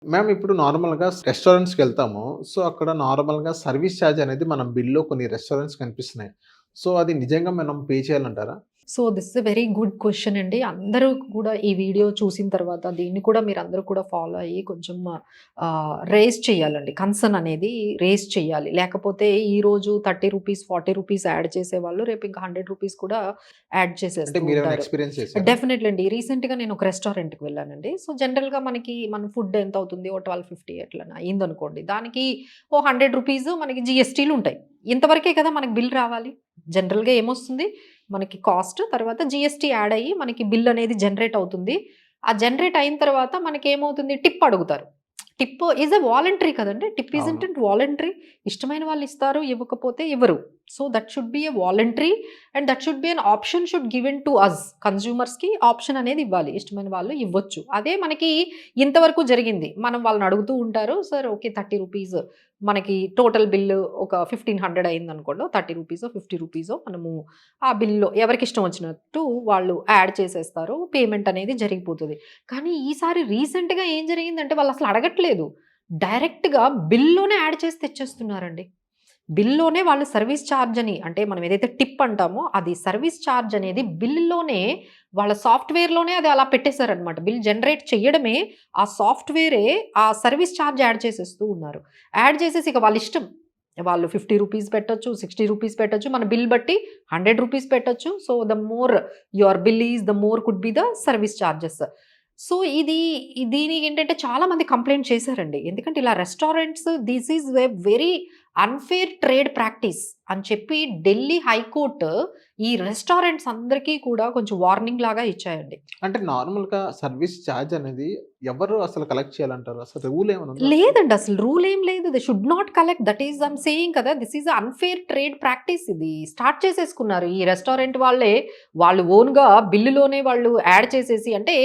Ma'am ఇప్పుడు నార్మల్‌గా రెస్టారెంట్స్‌కెళ్తాము. So, అక్కడ నార్మల్‌గా సర్విస్ చార్జ్ అనేది మనం బిల్‌లో కొన్ని రెస్టారెంట్స్ కనిపిస్తున్నాయి. సో, అది నిజంగా మనం పే చేయాలంటారా? So, this is a very good question అండి. అందరూ కూడా ఈ వీడియో చూసిన తర్వాత దీన్ని కూడా మీరందరూ కూడా ఫాలో అయ్యి కొంచెం రైజ్ చేయాలండి. కన్సర్న్ అనేది రైజ్ చేయాలి. లేకపోతే ఈరోజు రూ. 30, రూ. 40 యాడ్ చేసేవాళ్ళు రేపు ఇంకా రూ. 100 కూడా యాడ్ అంటే చేసేస్తూ మీరేమైనా ఉంటారు. ఎక్స్‌పీరియన్స్ చేసారా? డెఫినెట్‌లీ అండి. రీసెంట్‌గా నేను ఒక రెస్టారెంట్‌కి వెళ్ళానండి. సో, జనరల్‌గా మన ఫుడ్ ఎంత అవుతుంది? ఓ 1250 ఎట్లన్నా అయిందనుకోండి. దానికి ఓ రూ. 100 మనకి జీఎస్టీలుంటాయి. ఇంతవరకే కదా మనకి బిల్ రావాలి. జనరల్‌గా ఏమొస్తుంది? మనకి కాస్ట్ తర్వాత జీఎస్టీ యాడ్ అయ్యి మనకి బిల్ అనేది జనరేట్ అవుతుంది. ఆ జనరేట్ అయిన తర్వాత మనకేమవుతుంది టిప్ అడుగుతారు. టిప్ ఈస్ ఎ వాలంటరీ కదండీ! టిప్ అవును. Isn't it voluntary. ఇష్టమైన వాళ్ళు ఇస్తారు, ఇవ్వకపోతే ఇవ్వరు. So, that should be a voluntary and that should be an option should given to us. కన్స్యూమర్స్‌కి ఆప్షన్ అనేది ఇవ్వాలి. ఇష్టమైన వాళ్ళు ఇవ్వచ్చు. అదే మనకి ఇంతవరకు జరిగింది. మనం వాళ్ళని అడుగుతూ ఉంటారు. Sir okay. రూ. 30 మనకి టోటల్ బిల్లు ఒక 1500 అయిందనుకోండి. రూ. 50 మనము ఆ బిల్‌లో ఎవరికిష్టం వచ్చినట్టు వాళ్ళు యాడ్ చేసేస్తారు. పేమెంట్ అనేది జరిగిపోతది. కానీ ఈసారి రీసెంట్‌గా ఏం జరిగిందంటే వాళ్ళసలు అడగట్లేదు. డైరెక్ట్‌గా బిల్‌లోనే యాడ్ చేసి తెచ్చేస్తున్నారండి. బిల్‌లోనే వాళ్ళు సర్వీస్ చార్జ్ అని అంటే మనం ఏదైతే టిప్ అంటామో అది సర్వీస్ చార్జ్ అనేది బిల్‌లోనే వాళ్ళ సాఫ్ట్‌వేర్‌లోనే అది అలా పెట్టేసారనమాట. బిల్ జనరేట్ చెయ్యడమే ఆ సాఫ్ట్‌వేరే ఆ సర్వీస్ చార్జ్ యాడ్ చేసేస్తూ ఉన్నారు. యాడ్ చేసేసి ఇక వాళ్ళిష్టం. వాళ్ళు రూ. 50 పెట్టొచ్చు, రూ. 60 పెట్టొచ్చు. మన బిల్ బట్టి రూ. 100 పెట్టొచ్చు. So, the more your bill is the more could be the service charges. So, దీనికేంటంటే చాలా మంది కంప్లెయింట్ చేశారండి. ఎందుకంటే ఇలా restaurants this is a very unfair trade practice అని చెప్పి ఢిల్లీ హైకోర్ట్ ఈ రెస్టారెంట్స్ అందరికీ కూడా కొంచెం వార్నింగ్ లాగా ఇచ్చాయండి. అంటే నార్మల్‌గా సర్విస్ చార్జ్ అనేది ఎవరు అసలు కలెక్ట్ చేయాలంటారు? అసలు రూల్ ఏమైనా ఉందా అసలు? లేదండి. అసలు రూల్ ఏం లేదు. They should not collect. That is I'm saying కదా! This is unfair trade practice ఇది. స్టార్ట్ చేసేసుకున్నారు. ఈ రెస్టారెంట్ వాళ్ళే వాళ్ళు ఓన్‌గా బిల్లులోనే వాళ్ళు యాడ్ చేసేసి అంటే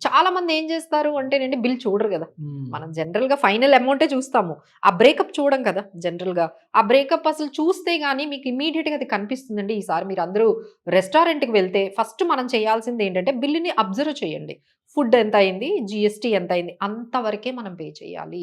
చాలామంది ఏం చేస్తారు అంటేనండి బిల్ చూడరు గదా! హ్మ్. మనం జనరల్‌గా ఫైనల్ అమౌంటే చూస్తాము. ఆ బ్రేకప్ చూడం కదా! జనరల్‌గా. ఆ బ్రేకప్ అసలు చూస్తే గాని మీకు ఇమ్మీడియేట్‌గా అది కనిపిస్తుందండి. ఈసారి మీరందరూ రెస్టారెంట్‌కి వెళ్తే ఫస్ట్ మనం చేయాల్సిందేంటంటే బిల్లుని అబ్జర్వ్ చేయండి. ఫుడ్ ఎంతయింది? జీఎస్టీ ఎంతయింది? అంతవరకే మనం పే చేయాలి.